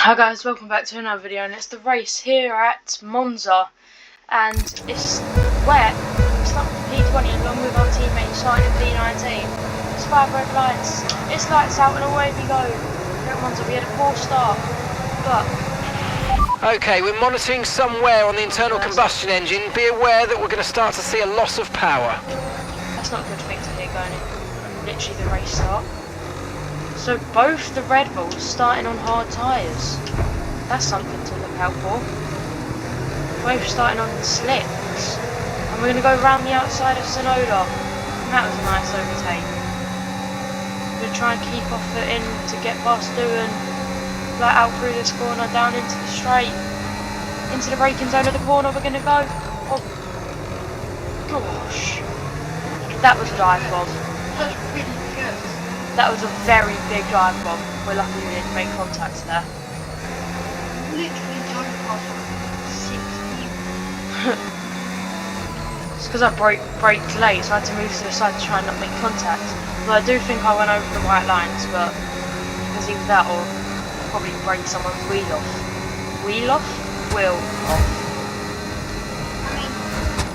Hi guys, welcome back to another video, and it's the race here at Monza, and it's wet. We start with P20 along with our teammates starting in P19. It's 5 red lights, it's lights out and away we go. Here at Monza we had a poor start, but... Okay, we're monitoring somewhere on the internal combustion engine. Be aware that we're going to start to see a loss of power. That's not a good thing to hear going in literally the race start. So both the Red Bulls starting on hard tyres. That's something to look out for. Both starting on slicks. And we're going to go round the outside of Sonoda. And that was a nice overtake. We're going to try and keep off the in to get past Dewan. Flat out through this corner, down into the straight. Into the braking zone of the corner we're going to go. Oh gosh. That was a dive bomb. That's really good. That was a very big dive bomb. We're lucky we didn't make contact there. Literally drove past 6 people. It's because I braked late, so I had to move to the side to try and not make contact. Well, I do think I went over the white lines, but it was either that or probably break someone's wheel off. Wheel off? Wheel off. I mean,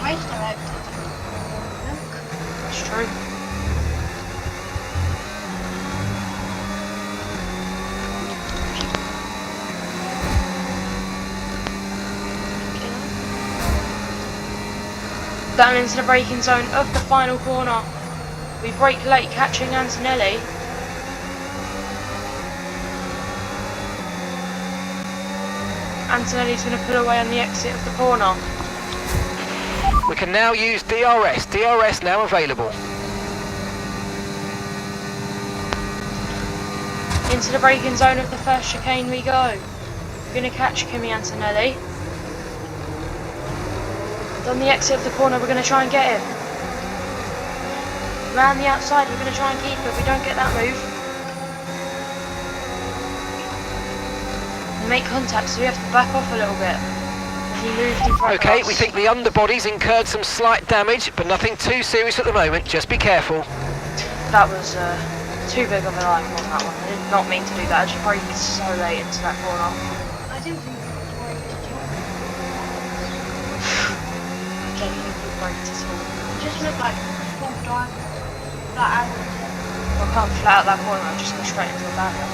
race director. Look. That's true. Down into the braking zone of the final corner. We brake late, catching Antonelli. Antonelli's going to pull away on the exit of the corner. We can now use DRS. DRS now available. Into the braking zone of the first chicane we go. We're going to catch Kimi Antonelli. On the exit of the corner, we're going to try and get him. Round the outside, we're going to try and keep him. If we don't get that move, we make contact, so we have to back off a little bit. He moved in front Okay, of us. we think the underbody's incurred some slight damage, but nothing too serious at the moment. Just be careful. That was too big of a life on that one. I did not mean to do that. I just braked so late into that corner. I didn't think it was right to do. I don't think we braked at all. It just looked like full dive. That out. I can't flat out that corner. I'm just going straight into the barrier.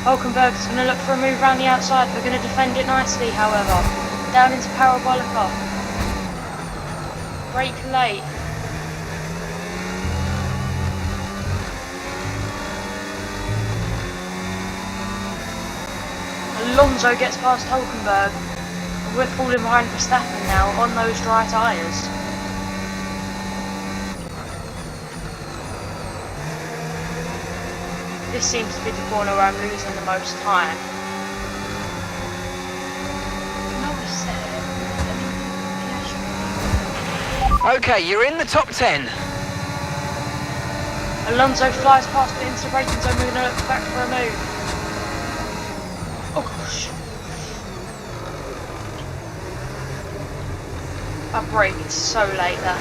Hulkenberg's going to look for a move around the outside. We're going to defend it nicely, however. Down into Parabolica. Brake late. Alonso gets past Hulkenberg. We're falling behind Verstappen now on those dry tyres. This seems to be the corner where I'm losing the most time. No, we said it. Okay, you're in the top 10. Alonso flies past it into the braking zone. We're going to look back for a move. Oh gosh. I braked so late there.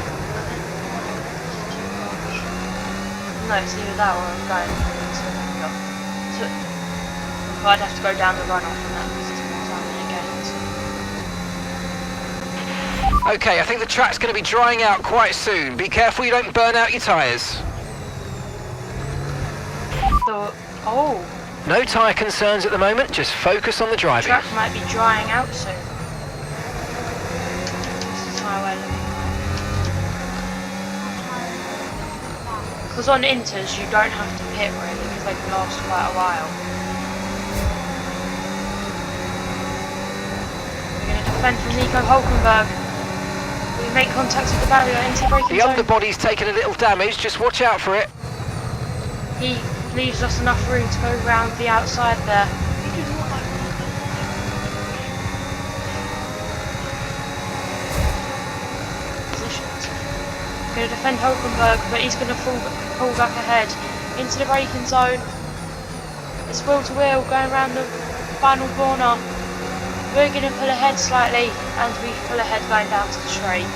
No, it's either that or I'm going into the I'd have to go down the runoff and that because it's more time than again. Okay, I think the track's going to be drying out quite soon. Be careful you don't burn out your tyres. Oh. No tyre concerns at the moment, just focus on the The driving. track might be drying out soon. This is how we're looking. Because on inters you don't have to pit really because they can last quite a while. We're going to defend from Nico Hulkenberg. We make contact with the barrier into the braking The zone. underbody's taken a little damage, just watch out for it. He leaves us enough room to go round the outside there. Positions. We're going to defend Hulkenberg, but he's going to pull back ahead into the braking zone. It's wheel to wheel going around the final corner. We're going to pull ahead slightly, and we pull ahead going down to the straight.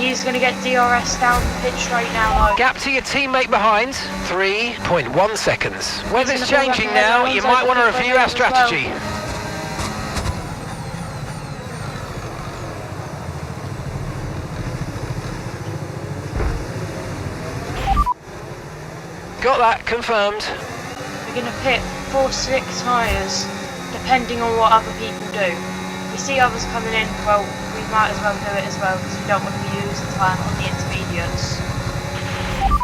He's going to get DRS down the pit straight now, though. Gap to your teammate behind, 3.1 seconds. Weather's gonna be changing back ahead now, of you Alonso might want to because review we're our as well. strategy. Got that, confirmed. We're going to pit 4 slick tyres, depending on what other people do. If we see others coming in, well, we might as well do it as well, because we don't want to be losing time on the intermediates.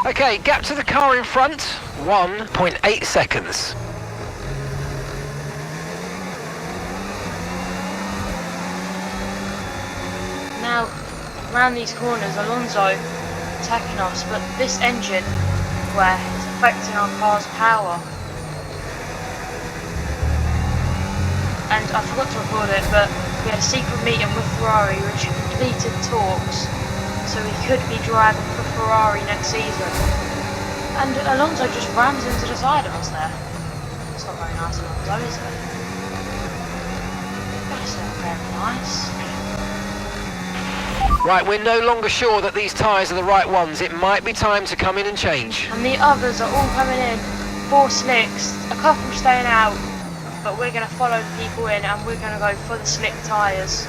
Okay, gap to the car in front, 1.8 seconds. Now, around these corners, Alonso attacking us, but this engine wear is affecting our car's power. And I forgot to record it, but we had a secret meeting with Ferrari which completed talks, so we could be driving for Ferrari next season. And Alonso just rams into the side of us there. It's not very nice, Alonso, is it? That's not very nice. Right, we're no longer sure that these tyres are the right ones. It might be time to come in and change. And the others are all coming in. 4 slicks, a couple staying out, but we're going to follow the people in and we're going to go for the slick tyres.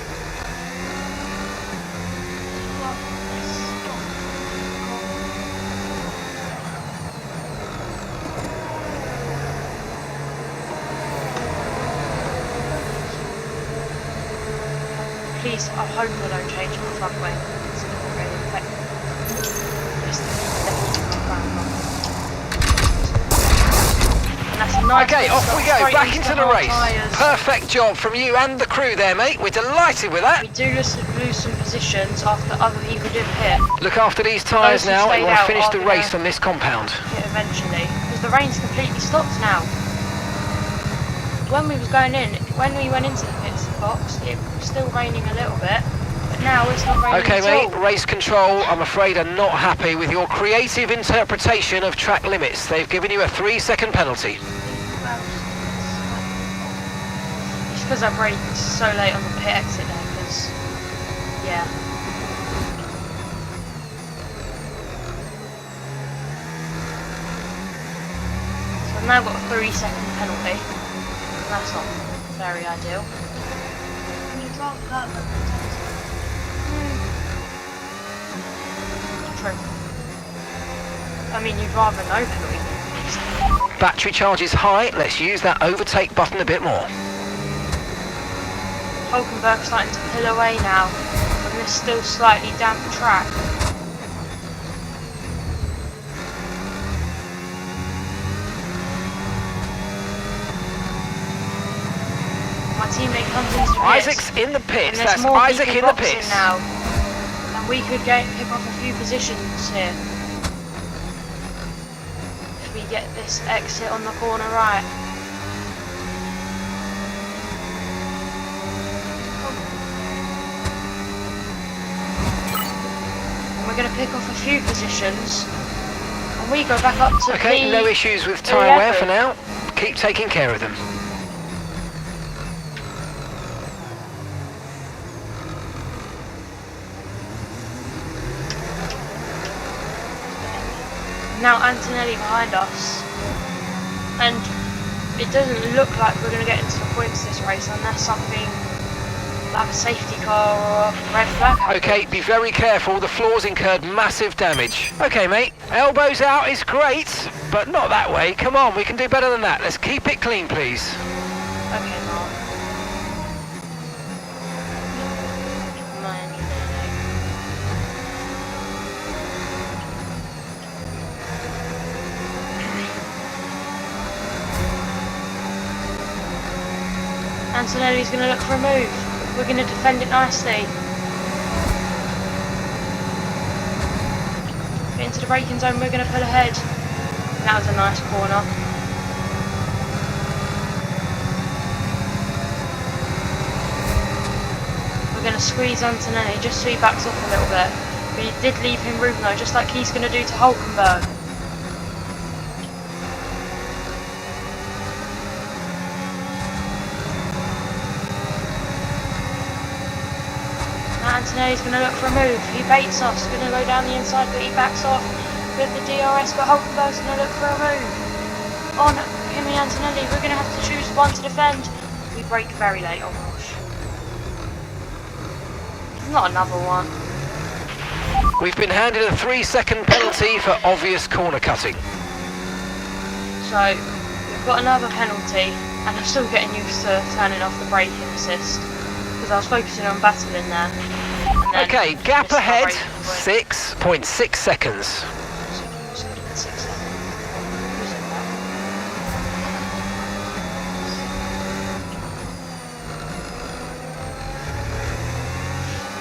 Please, I hope I don't change my front wing. It's not really effective. Just definitely my front wing. And that's a nice Okay, off we go, back into the race. Tyres. Perfect job from you and the crew there, mate. We're delighted with that. We do lose some positions after other people did hit. Look after these tyres Those who now. We stayed want to out finish are the gonna race on this compound. Hit eventually, because the rain's completely stopped now. When we was going in, when we went into the pit box, it was still raining a little bit, but now it's not raining Okay, at mate, all. race control, I'm afraid, are not happy with your creative interpretation of track limits. They've given you a 3-second penalty. It's because I braked so late on the pit exit there, because, yeah. So I've now got a 3-second penalty. That's not very ideal. You'd rather that than True. I mean, you'd rather no penalty. Battery charge is high. Let's use that overtake button a bit more. Hulkenberg's starting to pull away now on this still slightly damp track. My teammate comes into the pits. Isaac's in the pits. And there's That's more Isaac people in the boxing pits. now. And we could pick off a few positions here. If we get this exit on the corner right. And we're going to pick off a few positions. And we go back up to Okay, no issues with tyre wear for now. Keep taking care of them. Now Antonelli behind us, and it doesn't look like we're going to get into the points this race unless something like a safety car or a red flag happens. Okay, be very careful. The floor's incurred massive damage. Okay, mate, elbows out is great, but not that way. Come on, we can do better than that. Let's keep it clean, please. Okay, Mark. Antonelli's going to look for a move. We're going to defend it nicely. Get into the braking zone, we're going to pull ahead. That was a nice corner. We're going to squeeze Antonelli just so he backs off a little bit. But he did leave him room though, just like he's going to do to Hulkenberg. Antonelli's going to look for a move. He baits us, going to go down the inside, but he backs off with the DRS. But Hulkenberg's going to look for a move on Kimi Antonelli. We're going to have to choose one to defend. We brake very late. Oh gosh. Not another one. We've been handed a 3-second penalty for obvious corner cutting. So, we've got another penalty, and I'm still getting used to turning off the braking assist, because I was focusing on battling there. And then Okay, gap missed my ahead, braking point. 6.6 seconds. 6 seconds. Who said that?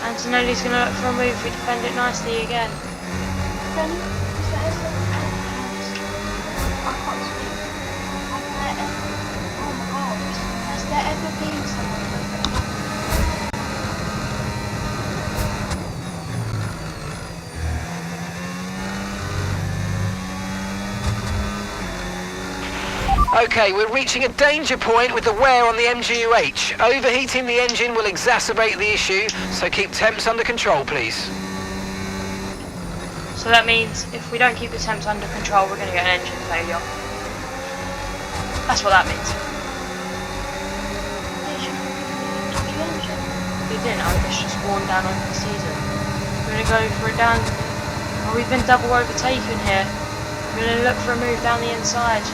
Antonelli's going to look for a move. We defend it nicely again. Then, is there I can't speak. Oh my god. Has there ever been someone like that? Okay, we're reaching a danger point with the wear on the MGU-H. Overheating the engine will exacerbate the issue, so keep temps under control, please. So that means if we don't keep the temps under control, we're going to get an engine failure. That's what that means. We didn't know, it's just worn down over the season. We're going to go for it down. Oh, we've been double overtaken here. We're going to look for a move down the inside.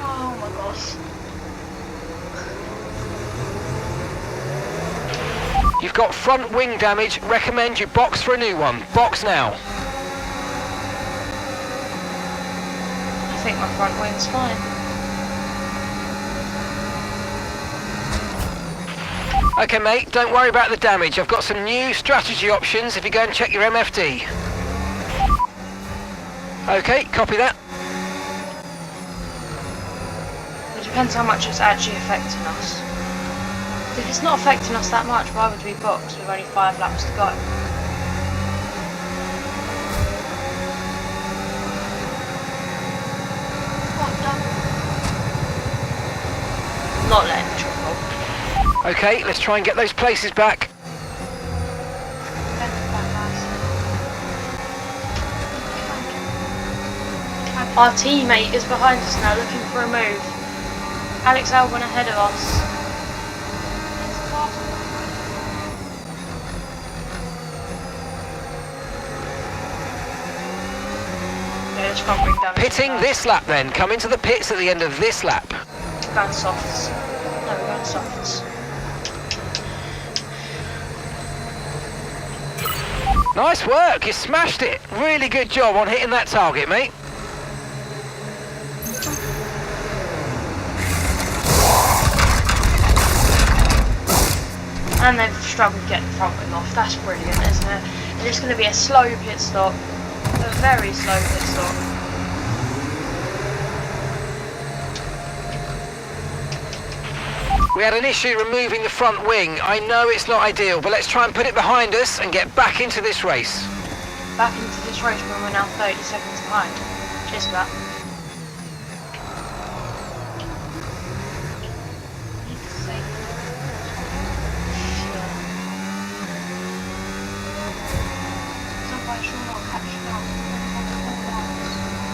Oh my gosh. You've got front wing damage. Recommend you box for a new one. Box now. I think my front wing's fine. Okay, mate, don't worry about the damage. I've got some new strategy options if you go and check your MFD. Okay, copy that. It depends how much it's actually affecting us. If it's not affecting us that much, why would we box with only 5 laps to go? Not letting the triple. Okay, let's try and get those places back. Our teammate is behind us now looking for a move. Alex Albon ahead of us. Yeah, this front wing damage. Pitting this lap then. Come into the pits at the end of this lap. Going softs. No, we're going softs. Nice work, you smashed it. Really good job on hitting that target, mate. And they've struggled to get the front wing off. That's brilliant, isn't it? And it's going to be a slow pit stop. A very slow pit stop. We had an issue removing the front wing. I know it's not ideal, but let's try and put it behind us and get back into this race. Back into this race when we're now 30 seconds behind. Cheers for that.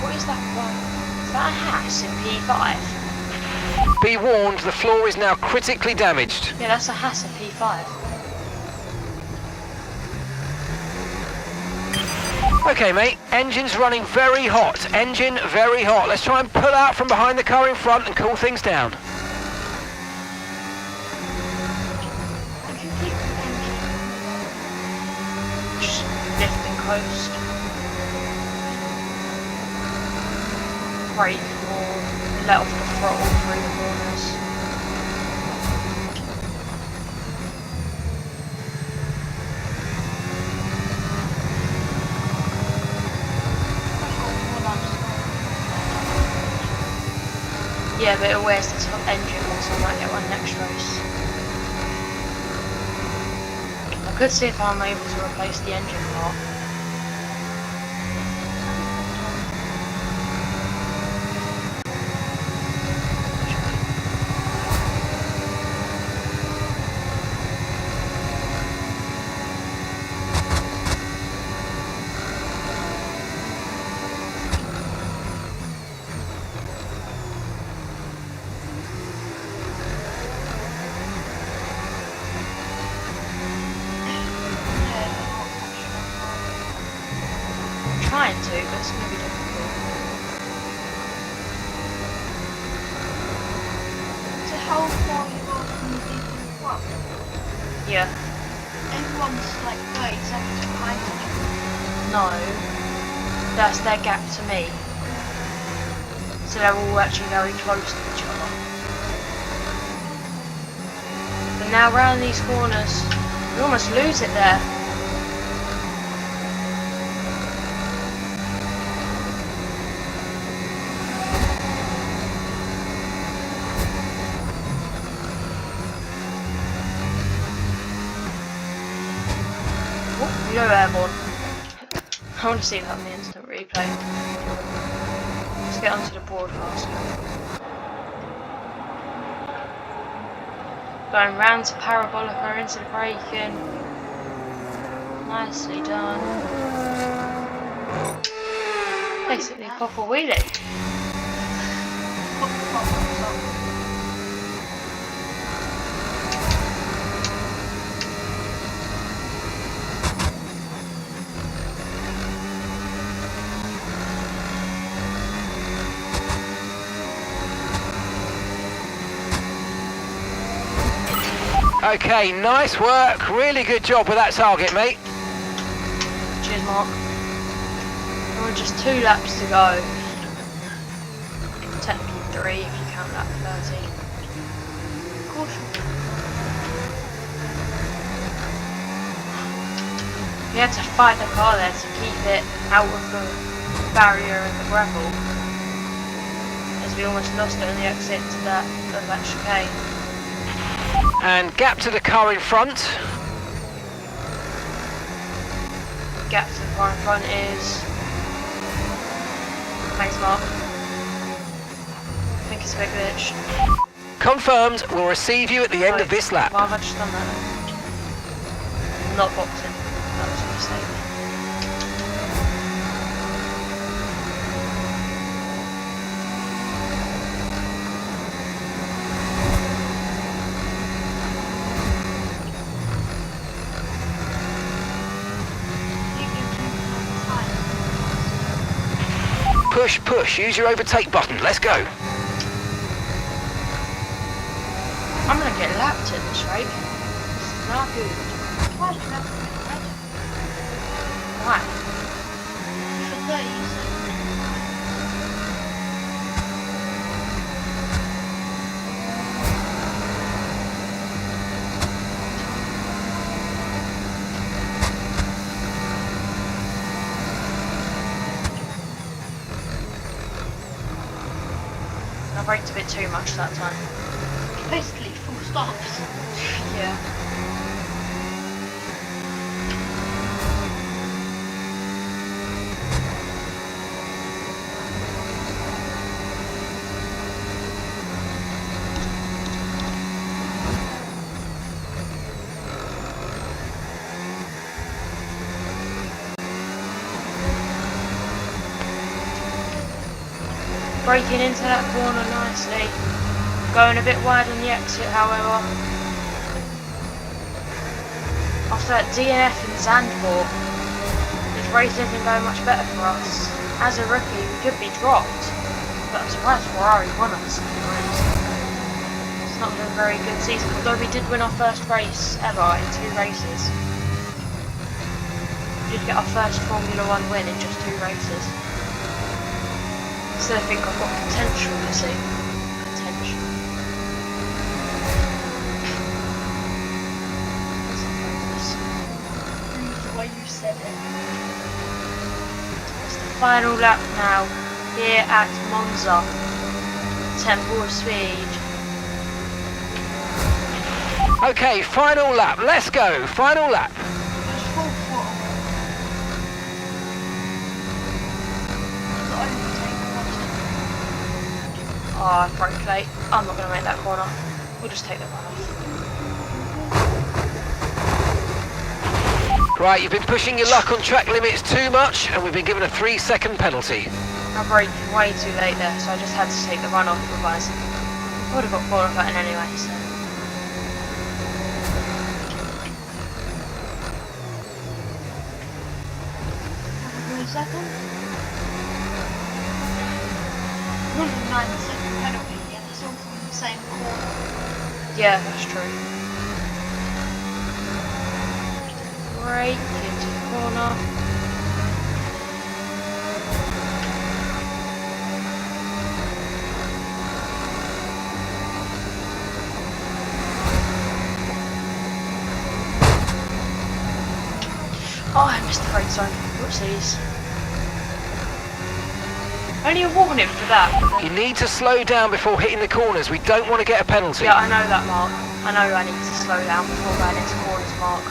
What is that one? Is that a Haas in P5? Be warned, the floor is now critically damaged. Yeah, that's a Haas in P5. Okay, mate, engine's running very hot. Engine very hot. Let's try and pull out from behind the car in front and cool things down. Just lift and coast. Brake or let off the throttle through the corners. Yeah, but it wears the top engine one, so I might get one next race. I could see if I'm able to replace the engine part. trying to, but it's going to be difficult. So how far you are from the people in front? Yeah. Everyone's like 30 seconds behind each other. No. That's their gap to me. So they're all actually very close to each other. But now round these corners, you almost lose it there. Oh, no airborne. I want to see that on the instant replay. Let's get onto the broadcast. Going round to parabolica into the braking. Nicely done. Basically proper wheelie. Okay, nice work. Really good job with that target, mate. Cheers, Mark. There were just 2 laps to go. Technically 3 if you count lap 30. Caution. We had to fight the car there to keep it out of the barrier and the gravel, as we almost lost it on the exit to that chicane. And gap to the car in front. Gap to the car in front is... Thanks, Mark. I think it's a bit glitched. Confirmed. We'll receive you at the end of this lap. Why have I just done that? Not boxing. That was a mistake. Push, push. Use your overtake button. Let's go. I'm gonna get lapped at this rate. This is not good. Why did you have to get red? Why? For 30 seconds. I braked a bit too much that time. Basically full stops. Yeah. Braking into that corner nicely. Going a bit wide on the exit, however. After that DNF in Zandvoort, this race isn't going much better for us. As a rookie, we could be dropped, but I'm surprised Ferrari won us in the race. It's not been a very good season, although we did win our first race ever in 2 races. We did get our first Formula 1 win in just 2 races. So I think I've got potential, you see. Potential. The way you said it. It's the final lap now, here at Monza. Temple of Speed. Okay, final lap. Let's go. Final lap. Just full throttle. The overtake button. Oh, I broke late. I'm not going to make that corner. We'll just take the run off. Right, you've been pushing your luck on track limits too much, and we've been given a 3-second penalty. I braked way too late there, so I just had to take the run off, otherwise I would have got qualifying anyway, so. second. 109-second penalty, and it's all from the same corner. Yeah, that's true. Brake into the corner. Oh, I missed the brake zone. Whoopsies. Only a warning for that. You need to slow down before hitting the corners. We don't want to get a penalty. Yeah, I know that, Mark. I know I need to slow down before going into corners, Mark.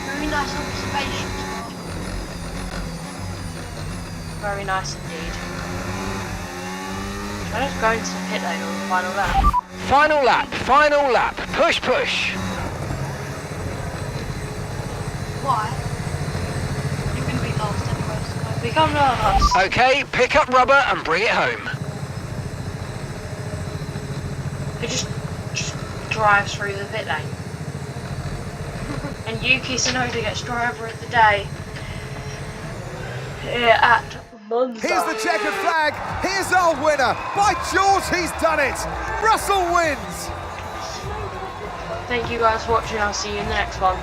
Very nice observations, Mark. Very nice indeed. Should I just go into the pit lane on the final lap? Final lap, final lap. Push, push. Why? You're going to be last anyway, so... Become last. Okay, pick up rubber and bring it home. Who just drives through the pit lane. And Yuki Tsunoda gets driver of the day here at Monza. Here's the checkered flag. Here's our winner. By George, he's done it. Russell wins. Thank you guys for watching. I'll see you in the next one.